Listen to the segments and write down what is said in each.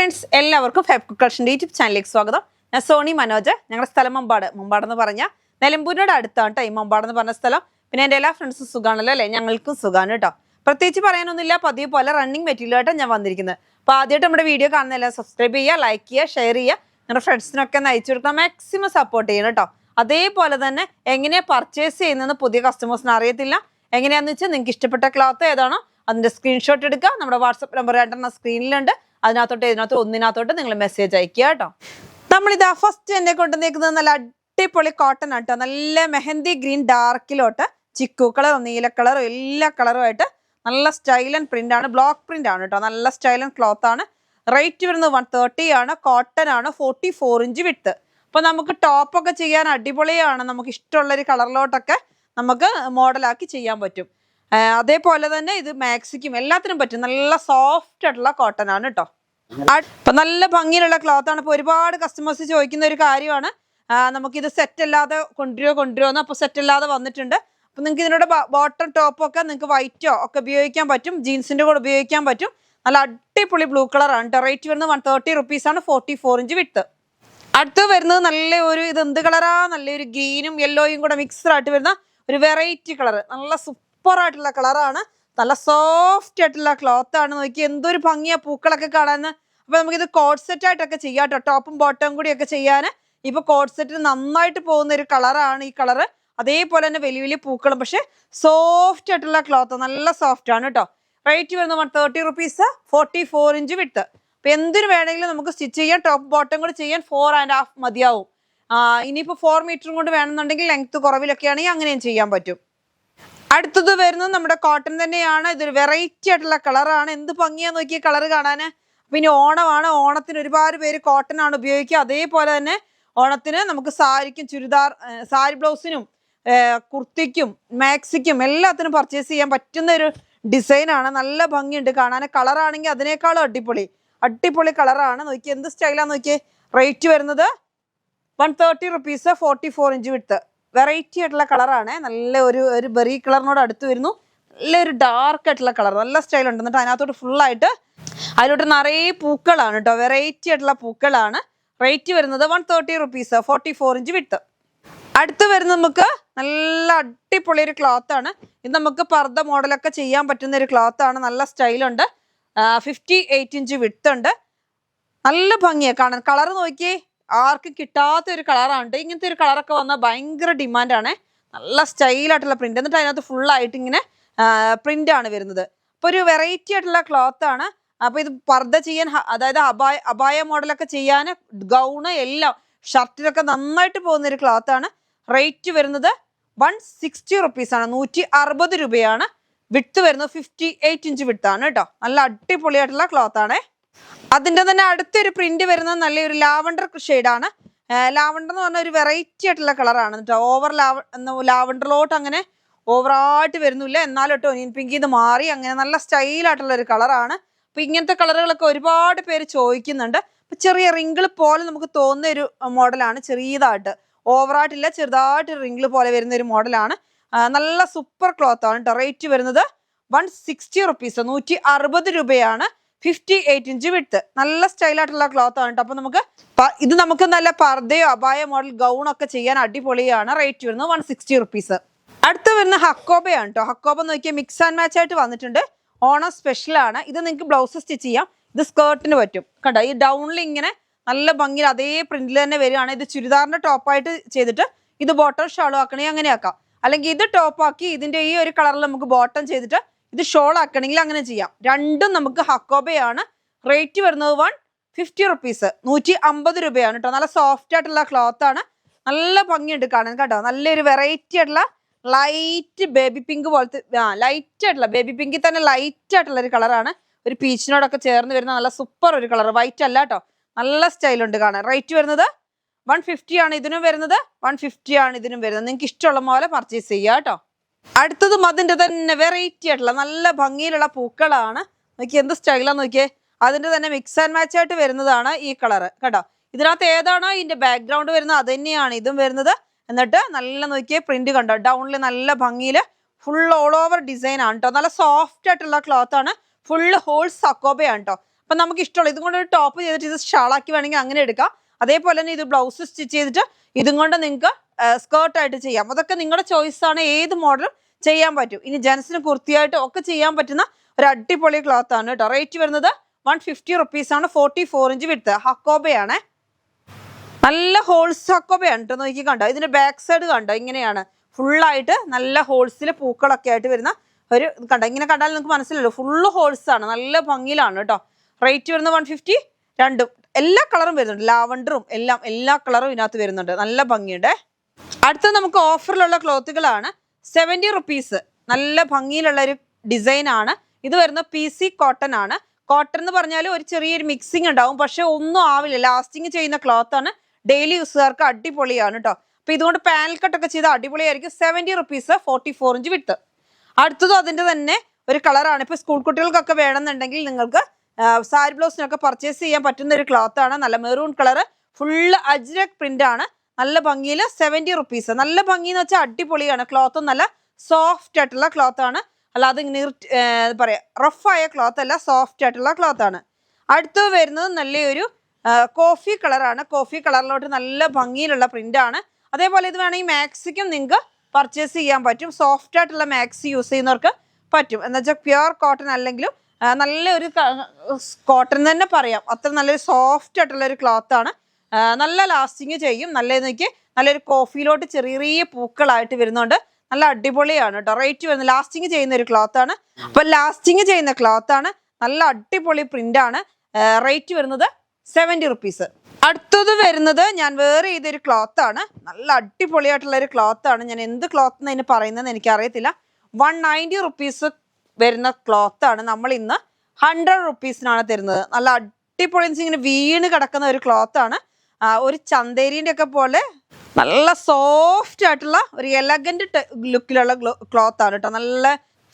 Friends എല്ലാവർക്കും Feb കുക്കർഷിൻ്റെ YouTube ചാനലിലേക്ക് സ്വാഗതം. ഞാൻ സോണി മനോജ്. ഞങ്ങളുടെ സ്ഥലം മുമ്പാടെന്ന് പറഞ്ഞാൽ നിലമ്പൂരിനോട് അടുത്താണ് കേട്ടോ ഈ മുമ്പാടെന്ന് പറഞ്ഞ സ്ഥലം. പിന്നെ എൻ്റെ എല്ലാ ഫ്രണ്ട്സും സുഖമാണല്ലോ അല്ലേ? ഞങ്ങൾക്കും സുഖമാണ് കേട്ടോ. പ്രത്യേകിച്ച് പറയാനൊന്നുമില്ല, പതിവ് പോലെ റണ്ണിങ് മെറ്റീരിയലായിട്ടാണ് ഞാൻ വന്നിരിക്കുന്നത്. അപ്പോൾ ആദ്യമായിട്ട് നമ്മുടെ വീഡിയോ കാണുന്നതെല്ലാം സബ്സ്ക്രൈബ് ചെയ്യുക, ലൈക്ക് ചെയ്യുക, ഷെയർ ചെയ്യുക, നിങ്ങളുടെ ഫ്രണ്ട്സിനൊക്കെ ഒന്ന് അയച്ചു കൊടുക്കുക, മാക്സിമം സപ്പോർട്ട് ചെയ്യണം കേട്ടോ. അതേപോലെ തന്നെ എങ്ങനെയാണ് പർച്ചേസ് ചെയ്യുന്നതെന്ന് പുതിയ കസ്റ്റമേഴ്സിന് അറിയത്തില്ല. എങ്ങനെയാണെന്ന് വെച്ചാൽ നിങ്ങൾക്ക് ഇഷ്ടപ്പെട്ട ക്ലോത്ത് ഏതാണോ അതിൻ്റെ സ്ക്രീൻഷോട്ട് എടുക്കുക. നമ്മുടെ വാട്സപ്പ് നമ്പർ രണ്ടെണ്ണം സ്ക്രീനിലുണ്ട്. ഇതിനകത്തോട്ട് ഒന്നിനകത്തോട്ട് നിങ്ങൾ മെസ്സേജ് അയക്കുക കേട്ടോ. നമ്മളിതാ ഫസ്റ്റ് എന്നെ കൊണ്ടുവന്നേക്കുന്നത് നല്ല അടിപൊളി കോട്ടൺ ആട്ടോ. നല്ല മെഹന്തി ഗ്രീൻ ഡാർക്കിലോട്ട് ചിക്കു കളറും നീല കളറും എല്ലാ കളറുമായിട്ട് നല്ല സ്റ്റൈൽ ആൻഡ് പ്രിന്റ് ആണ്. ബ്ലോക്ക് പ്രിന്റ് ആണ് കേട്ടോ. നല്ല സ്റ്റൈൽ ആൻഡ് ക്ലോത്ത് ആണ്. റേറ്റ് വരുന്നത് 130 ആണ്. കോട്ടൺ ആണ്. 44 ഇഞ്ച് വിഡ്ത്ത്. അപ്പൊ നമുക്ക് ടോപ്പൊക്കെ ചെയ്യാൻ അടിപൊളിയാണ്. നമുക്ക് ഇഷ്ടമുള്ളൊരു കളറിലോട്ടൊക്കെ നമുക്ക് മോഡലാക്കി ചെയ്യാൻ പറ്റും. അതേപോലെ തന്നെ ഇത് മാക്സിക്കും എല്ലാത്തിനും പറ്റും. നല്ല സോഫ്റ്റ് ആയിട്ടുള്ള കോട്ടൺ ആണ് കേട്ടോ. അപ്പൊ നല്ല ഭംഗിയിലുള്ള ക്ലോത്ത് ആണ്. ഇപ്പൊ ഒരുപാട് കസ്റ്റമേഴ്സ് ചോദിക്കുന്ന ഒരു കാര്യമാണ്, നമുക്കിത് സെറ്റ് അല്ലാതെ കൊണ്ടുവരുമോ. അപ്പൊ സെറ്റ് അല്ലാതെ വന്നിട്ടുണ്ട്. അപ്പൊ നിങ്ങൾക്ക് ഇതിനോട് ബോട്ടം ടോപ്പും ഒക്കെ നിങ്ങൾക്ക് വൈറ്റോ ഒക്കെ ഉപയോഗിക്കാൻ പറ്റും. ജീൻസിന്റെ കൂടെ ഉപയോഗിക്കാൻ പറ്റും. നല്ല അടിപൊളി ബ്ലൂ കളറാണ് കേട്ടോ. റേറ്റ് വരുന്നത് 130 റുപ്പീസ് ആണ്. 44 ഇഞ്ച് വിഡ്ത്ത്. അടുത്ത് വരുന്നത് നല്ല ഒരു ഇത് എന്ത് കളറാ, നല്ലൊരു ഗ്രീനും യെല്ലോയും കൂടെ മിക്സ്ഡ് ആയിട്ട് വരുന്ന ഒരു വെറൈറ്റി കളർ. നല്ല സൂപ്പർ ആയിട്ടുള്ള കളറാണ്. നല്ല സോഫ്റ്റ് ആയിട്ടുള്ള ക്ലോത്ത് ആണ്. നോക്കി എന്തൊരു ഭംഗിയാ പൂക്കളൊക്കെ കാണാൻ. അപ്പൊ നമുക്കിത് കോഡ് സെറ്റ് ആയിട്ടൊക്കെ ചെയ്യാം കേട്ടോ. ടോപ്പും ബോട്ടവും കൂടി ഒക്കെ ചെയ്യാൻ ഇപ്പൊ കോഡ് സെറ്റിന് നന്നായിട്ട് പോകുന്ന ഒരു കളറാണ് ഈ കളറ്. അതേപോലെ തന്നെ വലിയ വലിയ പൂക്കളും, പക്ഷെ സോഫ്റ്റ് ആയിട്ടുള്ള ക്ലോത്ത്, നല്ല സോഫ്റ്റ് ആണ് കേട്ടോ. റേറ്റ് വരുന്നത് 130 റുപ്പീസ്. 44 inch width. അപ്പൊ എന്തിനു വേണമെങ്കിലും നമുക്ക് സ്റ്റിച്ച് ചെയ്യാൻ, ടോപ്പ് ബോട്ടം കൂടി ചെയ്യാൻ 4.5 മതിയാവും. ഇനിയിപ്പോ 4 മീറ്ററും കൊണ്ട് വേണമെന്നുണ്ടെങ്കിൽ ലെങ്ത് കുറവിലൊക്കെ ആണെങ്കിൽ അങ്ങനെയും ചെയ്യാൻ പറ്റും. അടുത്തത് വരുന്നത് നമ്മുടെ കോട്ടൺ തന്നെയാണ്. ഇതൊരു വെറൈറ്റി ആയിട്ടുള്ള കളറാണ്. എന്ത് ഭംഗിയാ നോക്കിയ കളർ കാണാന്. പിന്നെ ഓണമാണ്. ഓണത്തിന് ഒരുപാട് പേര് കോട്ടൺ ആണ് ഉപയോഗിക്കുക. അതേപോലെ തന്നെ ഓണത്തിന് നമുക്ക് സാരിക്കും ചുരിദാർ, സാരി ബ്ലൗസിനും കുർത്തിക്കും മാക്സിക്കും എല്ലാത്തിനും പർച്ചേസ് ചെയ്യാൻ പറ്റുന്ന ഒരു ഡിസൈനാണ്. നല്ല ഭംഗിയുണ്ട് കാണാൻ. കളറാണെങ്കിൽ അതിനേക്കാളും അടിപൊളി കളറാണ്. നോക്കി എന്ത് സ്റ്റൈലാന്ന് നോക്കിയേ. റേറ്റ് വരുന്നത് 130 റുപ്പീസ്. 44 inch width. വെറൈറ്റി ആയിട്ടുള്ള കളറാണ്. നല്ല ഒരു ബെറി കളറിനോട് അടുത്ത് വരുന്നു. നല്ലൊരു ഡാർക്ക് ആയിട്ടുള്ള കളർ. നല്ല സ്റ്റൈൽ ഉണ്ട്. എന്നിട്ട് അതിനകത്തോട്ട് ഫുള്ളായിട്ട് അതിലോട്ട് നിറയെ പൂക്കളാണ് കേട്ടോ. വെറൈറ്റി ആയിട്ടുള്ള പൂക്കളാണ്. റേറ്റ് വരുന്നത് 130 റുപ്പീസ്. 44 inch width. അടുത്ത് വരുന്നത് നമുക്ക് നല്ല അടിപൊളി ഒരു ക്ലോത്ത് ആണ്. ഇത് നമുക്ക് പർദ്ദ മോഡലൊക്കെ ചെയ്യാൻ പറ്റുന്ന ഒരു ക്ലോത്ത് ആണ്. നല്ല സ്റ്റൈലുണ്ട്. 58 ഇഞ്ച് വിഡ്ത്ത് ഉണ്ട്. നല്ല ഭംഗിയാണ് കാണാൻ. കളർ നോക്കിയേ, ആർക്കും കിട്ടാത്ത ഒരു കളറാണ്. ഇങ്ങനത്തെ ഒരു കളറൊക്കെ വന്നാൽ ഭയങ്കര ഡിമാൻഡാണ്. നല്ല സ്റ്റൈലായിട്ടുള്ള പ്രിന്റ്. എന്നിട്ട് അതിനകത്ത് ഫുള്ളായിട്ട് ഇങ്ങനെ പ്രിന്റ് ആണ് വരുന്നത്. അപ്പൊ ഒരു വെറൈറ്റി ആയിട്ടുള്ള ക്ലോത്ത് ആണ്. അപ്പൊ ഇത് പർദ്ദ ചെയ്യാൻ, അതായത് അബായ മോഡലൊക്കെ ചെയ്യാൻ, ഗൗണ് എല്ലാം ഷർട്ടിലൊക്കെ നന്നായിട്ട് പോകുന്ന ഒരു ക്ലോത്ത് ആണ്. റേറ്റ് വരുന്നത് 160 റുപ്പീസ് ആണ്. 160 രൂപയാണ്. വിഡ്ത്ത് വരുന്നത് 58 ഇഞ്ച് വിഡ്ത്താണ് കേട്ടോ. നല്ല അടിപൊളിയായിട്ടുള്ള ക്ലോത്ത് ആണ്. അതിന്റെ തന്നെ അടുത്തൊരു പ്രിന്റ് വരുന്നത് നല്ലൊരു ലാവണ്ടർ ഷെയ്ഡാണ്. ലാവണ്ടർ എന്ന് പറഞ്ഞ ഒരു വെറൈറ്റി ആയിട്ടുള്ള കളറാണ് കേട്ടോ. ലാവണ്ടറിലോട്ട് അങ്ങനെ ഓവറായിട്ട് വരുന്നില്ല, എന്നാലും കേട്ടോ ഒനിയൻ പിങ്ക് ഇത് മാറി അങ്ങനെ നല്ല സ്റ്റൈലായിട്ടുള്ള ഒരു കളറാണ്. അപ്പൊ ഇങ്ങനത്തെ കളറുകളൊക്കെ ഒരുപാട് പേര് ചോദിക്കുന്നുണ്ട്. അപ്പൊ ചെറിയ റിങ്കിൾ പോലെ നമുക്ക് തോന്നുന്ന ഒരു മോഡലാണ്. ചെറിയതായിട്ട്, ഓവറായിട്ടില്ല, ചെറുതായിട്ട് റിങ്കിൾ പോലെ വരുന്ന ഒരു മോഡലാണ്. നല്ല സൂപ്പർ ക്ലോത്ത് ആണ് കേട്ടോ. റേറ്റ് വരുന്നത് 160 റുപ്പീസ്. 160 രൂപയാണ്. 58 ഇഞ്ച് വിഡ്ത്ത്. നല്ല സ്റ്റൈലായിട്ടുള്ള ക്ലോത്ത് ആണ് കേട്ടോ. അപ്പൊ ഇത് നമുക്ക് നല്ല പർദ്ദയോ അബായ മോഡൽ ഗൗണൊക്കെ ചെയ്യാൻ അടിപൊളിയാണ്. റേറ്റ് വരുന്നത് 160 റുപ്പീസ്. അടുത്ത് വരുന്ന ഹക്കോബയാണ് കേട്ടോ. ഹക്കോബ നോക്കിയാൽ മിക്സ് ആൻഡ് മാച്ച് ആയിട്ട് വന്നിട്ടുണ്ട്. ഓണം സ്പെഷ്യൽ ആണ്. ഇത് നിങ്ങൾക്ക് ബ്ലൗസ് സ്റ്റിച്ച് ചെയ്യാം. ഇത് സ്കേർട്ടിന് പറ്റും കേട്ടോ. ഈ ഡൗണിൽ ഇങ്ങനെ നല്ല ഭംഗിയിൽ അതേ പ്രിന്റിൽ തന്നെ വരികയാണ്. ഇത് ചുരിദാറിന്റെ ടോപ്പായിട്ട് ചെയ്തിട്ട് ഇത് ബോട്ടം ഷാളും ആക്കണമെങ്കിൽ അങ്ങനെ ആക്കാം. അല്ലെങ്കിൽ ഇത് ടോപ്പാക്കി ഇതിന്റെ ഈ ഒരു കളറിൽ നമുക്ക് ബോട്ടം ചെയ്തിട്ട് ഇത് ഷോൾ ആക്കണമെങ്കിൽ അങ്ങനെ ചെയ്യാം. രണ്ടും നമുക്ക് ഹക്കോബയാണ്. റേറ്റ് വരുന്നത് 150 റുപ്പീസ്. 150 രൂപയാണ് കേട്ടോ. നല്ല സോഫ്റ്റ് ആയിട്ടുള്ള ക്ലോത്ത് ആണ്. നല്ല ഭംഗിയുണ്ട് കാണാൻ കേട്ടോ. നല്ലൊരു വെറൈറ്റി ആയിട്ടുള്ള ലൈറ്റ് ബേബി പിങ്ക് പോലത്തെ, ലൈറ്റ് ആയിട്ടുള്ള ബേബി പിങ്കിൽ തന്നെ ലൈറ്റ് ആയിട്ടുള്ള ഒരു കളറാണ്. ഒരു പീച്ചിനോടൊക്കെ ചേർന്ന് വരുന്ന നല്ല സൂപ്പർ ഒരു കളർ. വൈറ്റ് അല്ല കേട്ടോ. നല്ല സ്റ്റൈലുണ്ട് കാണാൻ. റേറ്റ് വരുന്നത് 150 ആണ് ഇതിനും വരുന്നത്. 150 ആണ് ഇതിനും വരുന്നത്. നിങ്ങൾക്ക് ഇഷ്ടമുള്ള പോലെ പർച്ചേസ് ചെയ്യുക കേട്ടോ. അടുത്തതും അതിന്റെ തന്നെ വെറൈറ്റി ആയിട്ടുള്ള നല്ല ഭംഗിയിലുള്ള പൂക്കളാണ്. നോക്കി എന്ത് സ്റ്റൈലാന്ന് നോക്കിയേ. അതിന്റെ തന്നെ മിക്സ് ആൻഡ് മാച്ച് ആയിട്ട് വരുന്നതാണ് ഈ കളർ കേട്ടോ. ഇതിനകത്ത് ഏതാണോ ഇതിന്റെ ബാക്ക്ഗ്രൗണ്ട് വരുന്നത് അത് തന്നെയാണ് ഇതും വരുന്നത്. എന്നിട്ട് നല്ല നോക്കിയേ പ്രിന്റ് കണ്ടോ. ഡൗണിൽ നല്ല ഭംഗിയിൽ ഫുൾ ഓൾ ഓവർ ഡിസൈൻ ആണ് കേട്ടോ. നല്ല സോഫ്റ്റ് ആയിട്ടുള്ള ക്ലോത്ത് ആണ്. ഫുള്ള് ഹോൾസ് ഹക്കോബയാണ് കേട്ടോ. അപ്പൊ നമുക്ക് ഇഷ്ടമുള്ള ഇതും കൊണ്ട് ഒരു ടോപ്പ് ചെയ്തിട്ട് ഇത് ഷാളാക്കി വേണമെങ്കിൽ അങ്ങനെ എടുക്കാം. അതേപോലെ തന്നെ ഇത് ബ്ലൗസ് സ്റ്റിച്ച് ചെയ്തിട്ട് ഇതും കൊണ്ട് നിങ്ങൾക്ക് സ്കേർട്ടായിട്ട് ചെയ്യാം. അതൊക്കെ നിങ്ങളുടെ ചോയ്സ് ആണ്, ഏത് മോഡലും ചെയ്യാൻ പറ്റും. ഇനി ജെൻസിന് കുർത്തിയായിട്ട് ഒക്കെ ചെയ്യാൻ പറ്റുന്ന ഒരു അടിപൊളി ക്ലോത്ത് ആണ് കേട്ടോ. റേറ്റ് വരുന്നത് 150 റുപ്പീസ് ആണ്. 44 ഇഞ്ച് വിഡ്ത്ത്. ഹക്കോബയാണ്, നല്ല ഹോൾസ് ഹക്കോബയാണ് കേട്ടോ. നോക്കി കണ്ടോ, ഇതിന്റെ ബാക്ക് സൈഡ് കണ്ടോ, ഇങ്ങനെയാണ് ഫുള്ളായിട്ട് നല്ല ഹോൾസിൽ പൂക്കളൊക്കെ ആയിട്ട് വരുന്ന ഒരു കണ്ടോ. ഇങ്ങനെ കണ്ടാൽ നിങ്ങൾക്ക് മനസ്സിലല്ലോ, ഫുള്ള് ഹോൾസ് ആണ്, നല്ല ഭംഗിയിലാണ് കേട്ടോ. റേറ്റ് വരുന്നത് 150. രണ്ടും എല്ലാ കളറും വരുന്നുണ്ട്, ലാവണ്ടറും എല്ലാം, എല്ലാ കളറും ഇതിനകത്ത് വരുന്നുണ്ട്. നല്ല ഭംഗിയുണ്ട്. അടുത്ത നമുക്ക് ഓഫറിലുള്ള ക്ലോത്തുകളാണ്. 70 റുപ്പീസ്. നല്ല ഭംഗിയിലുള്ള ഒരു ഡിസൈൻ ആണ്. ഇത് വരുന്ന PC കോട്ടൺ ആണ്. കോട്ടൺ എന്ന് പറഞ്ഞാൽ ഒരു ചെറിയൊരു മിക്സിങ് ഉണ്ടാവും, പക്ഷെ ഒന്നും ആവില്ല, ലാസ്റ്റിങ് ചെയ്യുന്ന ക്ലോത്ത് ആണ്. ഡെയിലി യൂസുകാർക്ക് അടിപൊളിയാണ് കേട്ടോ. അപ്പൊ ഇതുകൊണ്ട് പാനൽ കട്ടൊക്കെ ചെയ്ത് അടിപൊളിയായിരിക്കും. 70 റുപ്പീസ്. 44 ഇഞ്ച് വിട്ട്. അടുത്തതും അതിന്റെ തന്നെ ഒരു കളറാണ്. ഇപ്പൊ സ്കൂൾ കുട്ടികൾക്കൊക്കെ വേണമെന്നുണ്ടെങ്കിൽ നിങ്ങൾക്ക് സാരി ബ്ലൗസിനൊക്കെ പർച്ചേസ് ചെയ്യാൻ പറ്റുന്ന ഒരു ക്ലോത്ത് ആണ്. നല്ല maroon colour, full ajrak print ആണ്. നല്ല ഭംഗിയിൽ 70 റുപ്പീസ്. നല്ല ഭംഗി എന്ന് വെച്ചാൽ അടിപൊളിയാണ്. ക്ലോത്തും നല്ല സോഫ്റ്റ് ആയിട്ടുള്ള ക്ലോത്ത് ആണ്. അല്ലാതെ ഇങ്ങനെ പറയാ റഫായ ക്ലോത്ത് അല്ല, സോഫ്റ്റ് ആയിട്ടുള്ള ക്ലോത്ത് ആണ്. അടുത്ത് വരുന്നത് നല്ലൊരു കോഫി കളറാണ്. കോഫി കളറിലോട്ട് നല്ല ഭംഗിയിലുള്ള പ്രിന്റ് ആണ്. അതേപോലെ ഇത് വേണമെങ്കിൽ മാക്സിക്കും നിങ്ങൾക്ക് പർച്ചേസ് ചെയ്യാൻ പറ്റും. സോഫ്റ്റ് ആയിട്ടുള്ള മാക്സി യൂസ് ചെയ്യുന്നവർക്ക് പറ്റും. എന്ന് വെച്ചാൽ പ്യുവർ കോട്ടൺ അല്ലെങ്കിലും നല്ലൊരു കോട്ടൺ തന്നെ പറയാം, അത്ര നല്ലൊരു സോഫ്റ്റ് ആയിട്ടുള്ള ഒരു ക്ലോത്ത് ആണ്. നല്ല ലാസ്റ്റിങ് ചെയ്യും. നല്ലൊരു കോഫിയിലോട്ട് ചെറിയ ചെറിയ പൂക്കളായിട്ട് വരുന്നുണ്ട്. നല്ല അടിപൊളിയാണ് കേട്ടോ. റേറ്റ് വരുന്നത് ലാസ്റ്റിങ് ചെയ്യുന്ന ഒരു ക്ലോത്ത് ആണ്. അപ്പൊ ലാസ്റ്റിങ് ചെയ്യുന്ന ക്ലോത്ത് ആണ്, നല്ല അടിപൊളി പ്രിന്റ് ആണ്. റേറ്റ് വരുന്നത് 70 റുപ്പീസ്. അടുത്തത് വരുന്നത് ഞാൻ വേറെ ചെയ്തൊരു ക്ലോത്ത് ആണ്. നല്ല അടിപൊളിയായിട്ടുള്ള ഒരു ക്ലോത്ത് ആണ്. ഞാൻ എന്ത് ക്ലോത്ത് എന്ന് അതിന് പറയുന്നത് എനിക്ക് അറിയത്തില്ല. 190 റുപ്പീസ് വരുന്ന ക്ലോത്ത് ആണ്. നമ്മൾ ഇന്ന് 100 റുപ്പീസിനാണ് തരുന്നത്. നല്ല അടിപൊളി ഇങ്ങനെ വീണ് കിടക്കുന്ന ഒരു ക്ലോത്ത് ആണ്. ഒരു ചന്തേരിന്റെ ഒക്കെ പോലെ നല്ല സോഫ്റ്റ് ആയിട്ടുള്ള ഒരു എലഗന്റ് ലുക്കിലുള്ള ക്ലോത്ത് ആണ് കേട്ടോ. നല്ല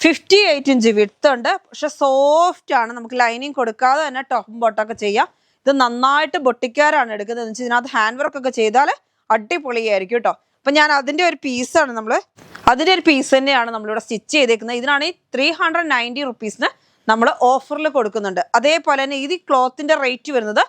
58 ഇഞ്ച് വിഡ്ത്ത് ഉണ്ട്, പക്ഷെ സോഫ്റ്റ് ആണ്. നമുക്ക് ലൈനിങ് കൊടുക്കാതെ തന്നെ ടോപ്പും ബോട്ടൊക്കെ ചെയ്യാം. ഇത് നന്നായിട്ട് ബൊട്ടിക്കാരാണ് എടുക്കുന്നത്. എന്ന് വെച്ചാൽ ഇതിനകത്ത് ഹാൻഡ് വർക്ക് ഒക്കെ ചെയ്താൽ അടിപൊളിയായിരിക്കും കേട്ടോ. അപ്പൊ ഞാൻ അതിന്റെ ഒരു പീസാണ് അതിന്റെ ഒരു പീസ് തന്നെയാണ് നമ്മളിവിടെ സ്റ്റിച്ച് ചെയ്തേക്കുന്നത്. ഇതിനാണ് ഈ 390 റുപ്പീസിന് നമ്മൾ ഓഫറിൽ കൊടുക്കുന്നുണ്ട്. അതേപോലെ തന്നെ ഇത് ക്ലോത്തിന്റെ റേറ്റ് വരുന്നത്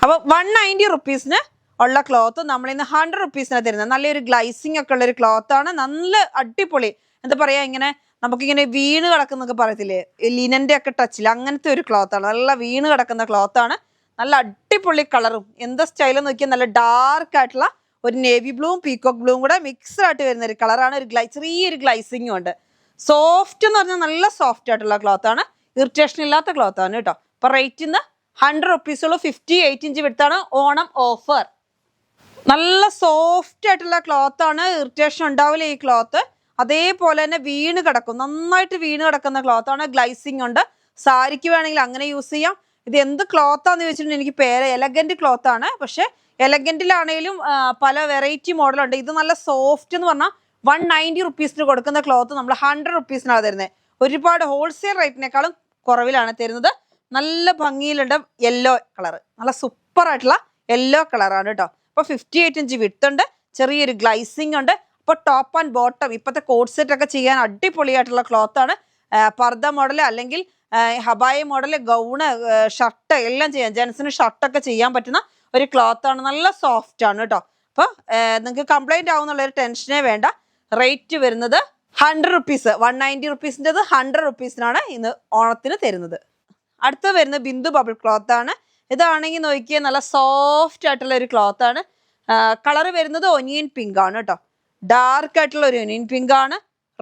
അപ്പൊ 190 റുപ്പീസിന് ഉള്ള ക്ലോത്ത് നമ്മൾ ഇന്ന് 100 റുപ്പീസിനാണ് തരുന്നത്. നല്ലൊരു ഗ്ലൈസിങ് ഒക്കെ ഉള്ള ഒരു ക്ലോത്ത് ആണ്. നല്ല അടിപൊളി, എന്താ പറയാ, ഇങ്ങനെ നമുക്കിങ്ങനെ വീണ് കിടക്കുന്നൊക്കെ പറയത്തില്ലേ, ലിനന്റെ ഒക്കെ ടച്ചിൽ, അങ്ങനത്തെ ഒരു ക്ലോത്ത് ആണ്. നല്ല വീണ് കിടക്കുന്ന ക്ലോത്ത് ആണ്. നല്ല അടിപൊളി കളറും, എന്താ സ്റ്റൈലും നോക്കിയാൽ നല്ല ഡാർക്ക് ആയിട്ടുള്ള ഒരു നേവി ബ്ലൂവും പീകോക്ക് ബ്ലൂവും കൂടെ മിക്സ്ഡ് ആയിട്ട് വരുന്ന ഒരു കളറാണ്. ചെറിയൊരു ഗ്ലൈസിങ്ങും ഉണ്ട്. സോഫ്റ്റ് എന്ന് പറഞ്ഞാൽ നല്ല സോഫ്റ്റ് ആയിട്ടുള്ള ക്ലോത്ത് ആണ്. ഇറിറ്റേഷൻ ഇല്ലാത്ത ക്ലോത്ത് ആണ് കേട്ടോ. അപ്പൊ റേറ്റ് ഇന്ന് 100 റുപ്പീസുള്ളൂ. 58 ഇഞ്ച് വിടുത്താണ്. ഓണം ഓഫർ. നല്ല സോഫ്റ്റ് ആയിട്ടുള്ള ക്ലോത്ത് ആണ്. ഇറിറ്റേഷൻ ഉണ്ടാവില്ല ഈ ക്ലോത്ത്. അതേപോലെ തന്നെ വീണ് കിടക്കും, നന്നായിട്ട് വീണ് കിടക്കുന്ന ക്ലോത്ത് ആണ്. ഗ്ലൈസിങ് ഉണ്ട്. സാരിക്ക് വേണമെങ്കിൽ അങ്ങനെ യൂസ് ചെയ്യാം. ഇത് എന്ത് ക്ലോത്താന്ന് ചോദിച്ചിട്ടുണ്ടെങ്കിൽ എനിക്ക് പേര് എലഗന്റ് ക്ലോത്ത് ആണ്. പക്ഷെ എലഗന്റിലാണെങ്കിലും പല വെറൈറ്റി മോഡലുണ്ട്. ഇത് നല്ല സോഫ്റ്റ് എന്ന് പറഞ്ഞാൽ 190 റുപ്പീസിന് കൊടുക്കുന്ന ക്ലോത്ത് നമ്മൾ 100 റുപ്പീസിനാണ് തരുന്നത്. ഒരുപാട് ഹോൾസെയിൽ റേറ്റിനേക്കാളും കുറവിലാണ് തരുന്നത്. നല്ല ഭംഗിയിലുണ്ട് യെല്ലോ കളർ, നല്ല സൂപ്പർ ആയിട്ടുള്ള യെല്ലോ കളറാണ് കേട്ടോ. അപ്പൊ 58 ഇഞ്ച് വിഡ്ത്ത് ഉണ്ട്, ചെറിയൊരു ഗ്ലൈസിങ് ഉണ്ട്. അപ്പൊ ടോപ്പ് ആൻഡ് ബോട്ടം ഇപ്പോഴത്തെ കോട്ട് സെറ്റ് ഒക്കെ ചെയ്യാൻ അടിപൊളിയായിട്ടുള്ള ക്ലോത്ത് ആണ്. പർദ്ദ മോഡൽ അല്ലെങ്കിൽ ഹബായ മോഡൽ, ഗൗണ്, ഷർട്ട് എല്ലാം ചെയ്യാം. ജെൻസിന് ഷർട്ടൊക്കെ ചെയ്യാൻ പറ്റുന്ന ഒരു ക്ലോത്ത് ആണ്. നല്ല സോഫ്റ്റ് ആണ് കേട്ടോ. അപ്പൊ നിങ്ങൾക്ക് കംപ്ലൈന്റ് ആവുന്നുള്ള ഒരു ടെൻഷനേ വേണ്ട. റേറ്റ് വരുന്നത് 100 റുപ്പീസ്. 190 റുപ്പീസിൻ്റെത് 100 റുപ്പീസിനാണ് ഇന്ന് ഓണത്തിന് തരുന്നത്. അടുത്ത വരുന്ന ബിന്ദു ബബിൾ ക്ലോത്ത് ആണ്. ഇതാണെങ്കിൽ നോക്കിയാൽ നല്ല സോഫ്റ്റ് ആയിട്ടുള്ള ഒരു ക്ലോത്ത് ആണ്. കളർ വരുന്നത് ഒനിയൻ പിങ്ക് ആണ് കേട്ടോ. ഡാർക്ക് ആയിട്ടുള്ള ഒരു ഒനിയൻ പിങ്ക് ആണ്.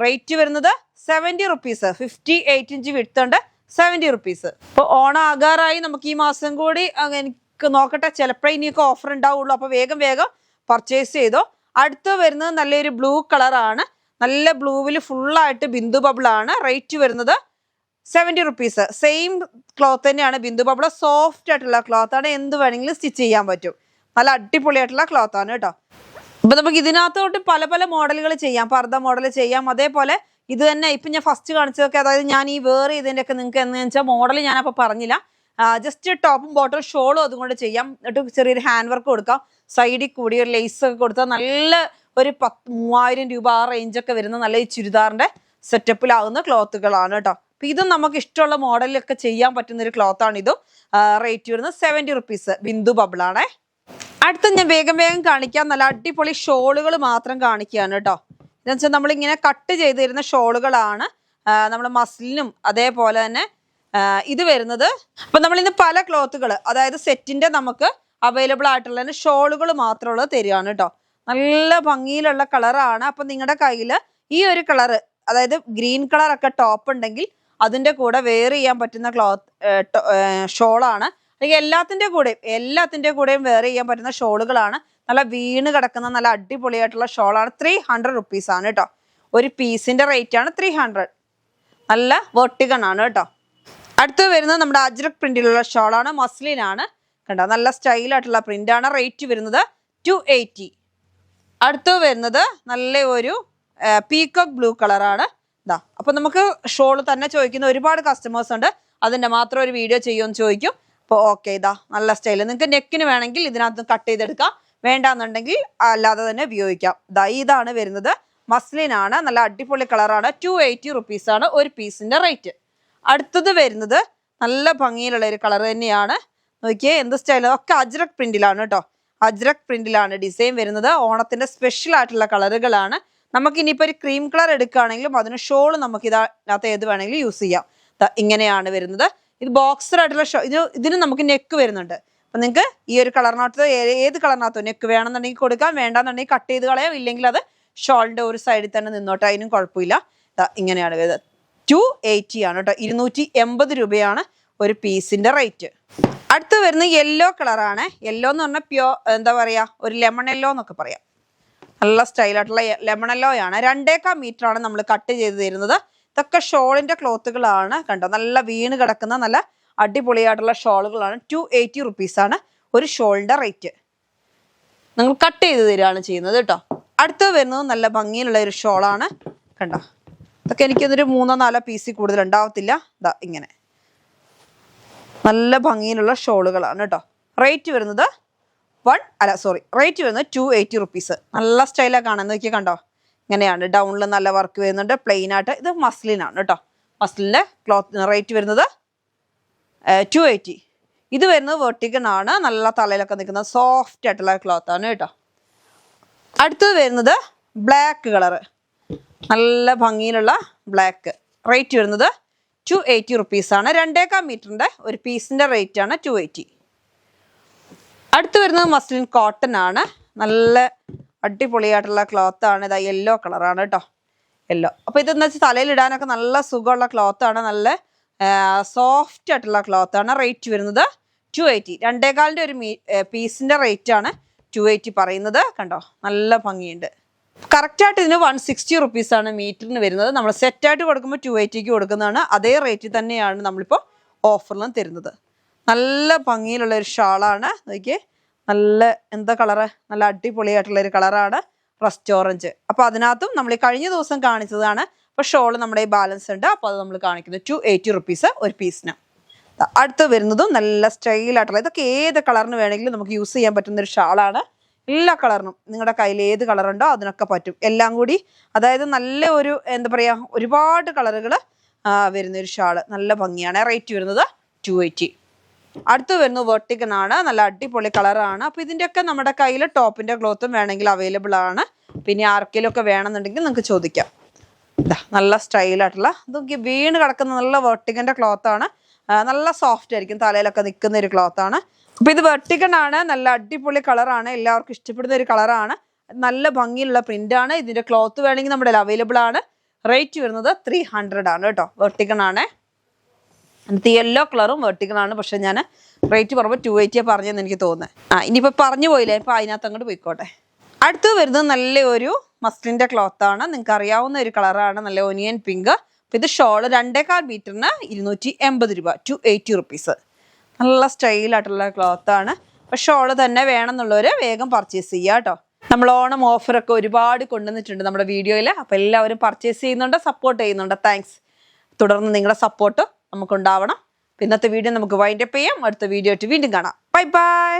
റേറ്റ് വരുന്നത് 70 റുപ്പീസ്. 58 ഇഞ്ച് വിഡ്ത്ത് ഉണ്ട്. 70 റുപ്പീസ്. ഇപ്പോൾ ഓണം ആകാറായി. നമുക്ക് ഈ മാസം കൂടി എനിക്ക് നോക്കട്ടെ, ചിലപ്പോഴേ ഇനിയൊക്കെ ഓഫർ ഉണ്ടാവുള്ളൂ. അപ്പോൾ വേഗം പർച്ചേസ് ചെയ്തോ. അടുത്ത് വരുന്നത് നല്ലൊരു ബ്ലൂ കളറാണ്. നല്ല ബ്ലൂവിൽ ഫുള്ളായിട്ട് ബിന്ദു ബബിൾ ആണ്. റേറ്റ് വരുന്നത് 70 റുപ്പീസ്. സെയിം ക്ലോത്ത് തന്നെയാണ്. ബിന്ദു ബബിൾ സോഫ്റ്റ് ആയിട്ടുള്ള ക്ലോത്ത് ആണ്. എന്ത് വേണമെങ്കിലും സ്റ്റിച്ച് ചെയ്യാൻ പറ്റും. നല്ല അടിപൊളിയായിട്ടുള്ള ക്ലോത്ത് ആണ് കേട്ടോ. അപ്പൊ നമുക്ക് ഇതിനകത്തോട്ട് പല മോഡലുകൾ ചെയ്യാം. പർദ്ദ മോഡൽ ചെയ്യാം. അതേപോലെ ഇത് തന്നെ ഇപ്പൊ ഞാൻ ഫസ്റ്റ് കാണിച്ചതൊക്കെ, അതായത് ഞാൻ ഈ വേറെ ഇതിൻ്റെ ഒക്കെ നിങ്ങൾക്ക് എന്ന് വെച്ചാൽ മോഡൽ ഞാനപ്പോൾ പറഞ്ഞില്ല. ജസ്റ്റ് ടോപ്പും ബോട്ടം ഷോളും അതുകൊണ്ട് ചെയ്യാം. എന്നിട്ട് ചെറിയൊരു ഹാൻഡ് വർക്ക് കൊടുക്കാം. സൈഡിൽ കൂടി ഒരു ലേസ് ഒക്കെ കൊടുത്താൽ നല്ല ഒരു 3000 രൂപ ആ റേഞ്ചൊക്കെ വരുന്ന നല്ല ഈ ചുരിദാറിന്റെ സെറ്റപ്പിലാവുന്ന ക്ലോത്തുകളാണ് കേട്ടോ. അപ്പൊ ഇതും നമുക്ക് ഇഷ്ടമുള്ള മോഡലിലൊക്കെ ചെയ്യാൻ പറ്റുന്ന ഒരു ക്ലോത്ത് ആണ് ഇതും. റേറ്റ് വരുന്നത് 70 റുപ്പീസ്. ബിന്ദു ബബിൾ ആണേ. അടുത്ത ഞാൻ വേഗം കാണിക്കാം. നല്ല അടിപൊളി ഷോളുകൾ മാത്രം കാണിക്കുകയാണ് കേട്ടോ. എന്ന് വെച്ചാൽ നമ്മളിങ്ങനെ കട്ട് ചെയ്ത് തരുന്ന ഷോളുകളാണ്. നമ്മുടെ മസ്ലിനും അതേപോലെ തന്നെ ഇത് വരുന്നത്. അപ്പൊ നമ്മൾ ഇന്ന് പല ക്ലോത്തുകൾ, അതായത് സെറ്റിന്റെ നമുക്ക് അവൈലബിൾ ആയിട്ടുള്ള ഷോളുകൾ മാത്രമുള്ളത് തരികയാണ് കേട്ടോ. നല്ല ഭംഗിയിലുള്ള കളറാണ്. അപ്പൊ നിങ്ങളുടെ കയ്യിൽ ഈ ഒരു കളറ്, അതായത് ഗ്രീൻ കളർ ഒക്കെ ടോപ്പ് ഉണ്ടെങ്കിൽ അതിന്റെ കൂടെ വെയർ ചെയ്യാൻ പറ്റുന്ന ഷോളാണ്. അല്ലെങ്കിൽ എല്ലാത്തിന്റെ കൂടെയും വെയർ ചെയ്യാൻ പറ്റുന്ന ഷോളുകളാണ്. നല്ല വീണ് കിടക്കുന്ന നല്ല അടിപൊളിയായിട്ടുള്ള ഷോളാണ്. 300 റുപ്പീസ് ആണ് കേട്ടോ. ഒരു പീസിന്റെ റേറ്റ് ആണ് 300. നല്ല വെർട്ടിഗൺ ആണ് കേട്ടോ. അടുത്ത് വരുന്നത് നമ്മുടെ അജ്രക് പ്രിന്റിലുള്ള ഷോളാണ്. മസ്ലിനാണ് കണ്ടോ. നല്ല സ്റ്റൈലായിട്ടുള്ള പ്രിന്റ് ആണ്. റേറ്റ് വരുന്നത് 280. അടുത്ത് വരുന്നത് നല്ല ഒരു പീകോക്ക് ബ്ലൂ കളറാണ്. ഇതാ. അപ്പൊ നമുക്ക് ഷോൾ തന്നെ ചോദിക്കുന്ന ഒരുപാട് കസ്റ്റമേഴ്സ് ഉണ്ട്. അതിന്റെ മാത്രം ഒരു വീഡിയോ ചെയ്യുമെന്ന് ചോദിക്കും. അപ്പോൾ ഓക്കെ, ഇതാ നല്ല സ്റ്റൈൽ. നിങ്ങൾക്ക് നെക്കിന് വേണമെങ്കിൽ ഇതിനകത്ത് കട്ട് ചെയ്തെടുക്കാം, വേണ്ടാന്നുണ്ടെങ്കിൽ അല്ലാതെ തന്നെ ഉപയോഗിക്കാം. ഇതാണ് വരുന്നത്. മസ്ലിനാണ്. നല്ല അടിപൊളി കളറാണ്. 280 റുപ്പീസ് ആണ് ഒരു പീസിന്റെ റേറ്റ്. അടുത്തത് വരുന്നത് നല്ല ഭംഗിയിലുള്ള ഒരു കളർ തന്നെയാണ്. നോക്കിയേ എന്ത് സ്റ്റൈൽ. ഒക്കെ അജ്രക് പ്രിന്റിലാണ് കേട്ടോ. അജ്രക് പ്രിന്റിലാണ് ഡിസൈൻ വരുന്നത്. ഓണത്തിന്റെ സ്പെഷ്യൽ ആയിട്ടുള്ള കളറുകളാണ്. നമുക്ക് ഇനിയിപ്പോൾ ഒരു ക്രീം കളർ എടുക്കുകയാണെങ്കിലും അതിന് ഷോൾ നമുക്ക് ഇതിനകത്ത് ഏത് വേണമെങ്കിലും യൂസ് ചെയ്യാം. ഇങ്ങനെയാണ് വരുന്നത്. ഇത് ബോക്സർ ആയിട്ടുള്ള ഇതിന് നമുക്ക് നെക്ക് വരുന്നുണ്ട്. അപ്പൊ നിങ്ങൾക്ക് ഈ ഒരു കളറിനകത്ത് ഏത് കളറിനകത്തോ നെക്ക് വേണമെന്നുണ്ടെങ്കിൽ കൊടുക്കാം, വേണ്ടാന്നുണ്ടെങ്കിൽ കട്ട് ചെയ്ത് കളയാം. ഇല്ലെങ്കിൽ അത് ഷോളിന്റെ ഒരു സൈഡിൽ തന്നെ നിന്നോട്ടെ, അതിനും കുഴപ്പമില്ല. ഇങ്ങനെയാണ് വരുന്നത്. 280 ആണ് കേട്ടോ. 280 രൂപയാണ് ഒരു പീസിന്റെ റേറ്റ്. അടുത്ത് വരുന്ന യെല്ലോ കളറാണ്. യെല്ലോ എന്ന് പറഞ്ഞാൽ എന്താ പറയാ, ഒരു ലെമൺ യെല്ലോ എന്നൊക്കെ പറയാം. നല്ല സ്റ്റൈലായിട്ടുള്ള ലെമൺ യെല്ലോ ആണ്. 2.25 മീറ്റർ ആണ് നമ്മൾ കട്ട് ചെയ്ത് തരുന്നത്. ഇതൊക്കെ ഷോളിന്റെ ക്ലോത്തുകളാണ് കണ്ടോ. നല്ല വീണ് കിടക്കുന്ന നല്ല അടിപൊളിയായിട്ടുള്ള ഷോളുകളാണ്. 280 റുപ്പീസ് ആണ് ഒരു ഷോളിന്റെ റേറ്റ്. നിങ്ങൾ കട്ട് ചെയ്ത് തരികയാണ് ചെയ്യുന്നത് കേട്ടോ. അടുത്ത് വരുന്നത് നല്ല ഭംഗിയിലുള്ള ഒരു ഷോളാണ് കണ്ടോ. ഇതൊക്കെ എനിക്കൊന്നൊരു 3-4 പീസിൽ കൂടുതൽ ഉണ്ടാവത്തില്ല. ഇങ്ങനെ നല്ല ഭംഗിയിലുള്ള ഷോളുകളാണ് കേട്ടോ. റേറ്റ് വരുന്നത് റേറ്റ് വരുന്നത് 280 റുപ്പീസ്. നല്ല സ്റ്റൈലാണ് കാണാൻ. നോക്കിയാൽ കണ്ടോ. ഇങ്ങനെയാണ് ഡൗണിൽ നല്ല വർക്ക് വരുന്നുണ്ട്. പ്ലെയിൻ ആയിട്ട്. ഇത് മസ്ലിനാണ് കേട്ടോ. മസ്ലിൻ്റെ ക്ലോത്ത് റേറ്റ് വരുന്നത് 280. ഇത് വരുന്നത് വെർട്ടിഗൺ ആണ്. നല്ല തലയിലൊക്കെ നിൽക്കുന്ന സോഫ്റ്റ് ആയിട്ടുള്ള ക്ലോത്ത് ആണ് കേട്ടോ. അടുത്തത് വരുന്നത് ബ്ലാക്ക് കളറ്. നല്ല ഭംഗിയിലുള്ള ബ്ലാക്ക്. റേറ്റ് വരുന്നത് 280 റുപ്പീസ് ആണ്. 2.25 മീറ്ററിന്റെ ഒരു പീസിന്റെ റേറ്റ് ആണ് 280. അടുത്ത് വരുന്നത് മസ്ലിൻ കോട്ടൺ ആണ്. നല്ല അടിപൊളിയായിട്ടുള്ള ക്ലോത്ത് ആണ്. ഇതാ യെല്ലോ കളറാണ് കേട്ടോ. യെല്ലോ. അപ്പൊ ഇതെന്ന് വെച്ചാൽ തലയിൽ ഇടാനൊക്കെ നല്ല സുഖമുള്ള ക്ലോത്ത് ആണ്. നല്ല സോഫ്റ്റ് ആയിട്ടുള്ള ക്ലോത്ത് ആണ്. റേറ്റ് വരുന്നത് 280. 2.25 ഒരു പീസിന്റെ റേറ്റ് ആണ് 280 പറയുന്നത് കണ്ടോ. നല്ല ഭംഗിയുണ്ട്. കറക്റ്റായിട്ട് ഇതിന് 160 റുപ്പീസ് ആണ് മീറ്ററിന് വരുന്നത്. നമ്മൾ സെറ്റായിട്ട് കൊടുക്കുമ്പോൾ 280ക്ക് കൊടുക്കുന്നതാണ്. അതേ റേറ്റിൽ തന്നെയാണ് നമ്മളിപ്പോൾ ഓഫറിലും തരുന്നത്. നല്ല ഭംഗിയിലുള്ള ഒരു ഷാളാണ്. നോക്കിയേ നല്ല എന്താ കളറ്, നല്ല അടിപൊളിയായിട്ടുള്ള ഒരു കളറാണ്. Rest orange. അപ്പോൾ അതിനകത്തും നമ്മൾ കഴിഞ്ഞ ദിവസം കാണിച്ചതാണ്. അപ്പോൾ ഷോള് നമ്മുടെ ഈ ബാലൻസ് ഉണ്ട്. അപ്പോൾ അത് നമ്മൾ കാണിക്കുന്നത് 280 റുപ്പീസ് ഒരു പീസിന്. അടുത്ത് വരുന്നതും നല്ല സ്റ്റൈലായിട്ടുള്ള, ഇതൊക്കെ ഏത് കളറിന് വേണമെങ്കിലും നമുക്ക് യൂസ് ചെയ്യാൻ പറ്റുന്ന ഒരു ഷാളാണ്. എല്ലാ കളറിനും നിങ്ങളുടെ കയ്യിൽ ഏത് കളറുണ്ടോ അതിനൊക്കെ പറ്റും. എല്ലാം കൂടി അതായത് നല്ല ഒരു എന്താ പറയുക, ഒരുപാട് കളറുകൾ വരുന്നൊരു ഷാള്. നല്ല ഭംഗിയാണ്. റേറ്റ് വരുന്നത് 280. അടുത്ത് വരുന്നത് വെർട്ടിഗൺ ആണ്. നല്ല അടിപൊളി കളറാണ്. അപ്പോൾ ഇതിൻ്റെയൊക്കെ നമ്മുടെ കയ്യിൽ ടോപ്പിൻ്റെ ക്ലോത്തും വേണമെങ്കിൽ അവൈലബിൾ ആണ്. പിന്നെ ആർക്കെങ്കിലും ഒക്കെ വേണമെന്നുണ്ടെങ്കിൽ നിങ്ങൾക്ക് ചോദിക്കാം. നല്ല സ്റ്റൈലായിട്ടുള്ള ഇതൊക്കെ വീണ് കിടക്കുന്ന നല്ല വെർട്ടിഗൻ്റെ ക്ലോത്താണ്. നല്ല സോഫ്റ്റ് ആയിരിക്കും. തലയിലൊക്കെ നിൽക്കുന്ന ഒരു ക്ലോത്താണ്. അപ്പോൾ ഇത് വെർട്ടിഗൺ ആണ്. നല്ല അടിപൊളി കളറാണ്. എല്ലാവർക്കും ഇഷ്ടപ്പെടുന്ന ഒരു കളറാണ്. നല്ല ഭംഗിയുള്ള പ്രിൻ്റാണ്. ഇതിൻ്റെ ക്ലോത്ത് വേണമെങ്കിൽ നമ്മുടെ അവൈലബിൾ ആണ്. റേറ്റ് വരുന്നത് 300 ആണ് കേട്ടോ. വെർട്ടിഗൺ ആണ്. എന്നിട്ട് യെല്ലോ കളറും വെർട്ടിഗൺ ആണ്. പക്ഷെ ഞാൻ റേറ്റ് പറയുമ്പോൾ 280 പറഞ്ഞതെന്ന് എനിക്ക് തോന്നുന്നത്. ഇനിയിപ്പോൾ പറഞ്ഞു പോയില്ലേ, ഇപ്പോൾ അതിനകത്ത് അങ്ങോട്ട് പോയിക്കോട്ടെ. അടുത്ത് വരുന്നത് നല്ല ഒരു മസ്ലിൻ്റെ ക്ലോത്താണ്. നിങ്ങൾക്ക് അറിയാവുന്ന ഒരു കളറാണ്. നല്ല ഒനിയൻ പിങ്ക്. അപ്പോൾ ഇത് ഷോള് 2.25 മീറ്ററിന് 280 രൂപ. 280 റുപ്പീസ്. നല്ല സ്റ്റൈലായിട്ടുള്ള ക്ലോത്താണ്. അപ്പോൾ ഷോള് തന്നെ വേണമെന്നുള്ളവർ വേഗം പർച്ചേസ് ചെയ്യുക കേട്ടോ. നമ്മൾ ഓണം ഓഫറൊക്കെ ഒരുപാട് കൊണ്ടുവന്നിട്ടുണ്ട് നമ്മുടെ വീഡിയോയിൽ. അപ്പോൾ എല്ലാവരും പർച്ചേസ് ചെയ്യുന്നുണ്ട്, സപ്പോർട്ട് ചെയ്യുന്നുണ്ട്. താങ്ക്സ്. തുടർന്ന് നിങ്ങളുടെ സപ്പോർട്ട് നമുക്കുണ്ടാവണം. ഇന്നത്തെ വീഡിയോ നമുക്ക് വൈൻഡപ്പ് ചെയ്യാം. അടുത്ത വീഡിയോ ആയിട്ട് വീണ്ടും കാണാം. Bye bye.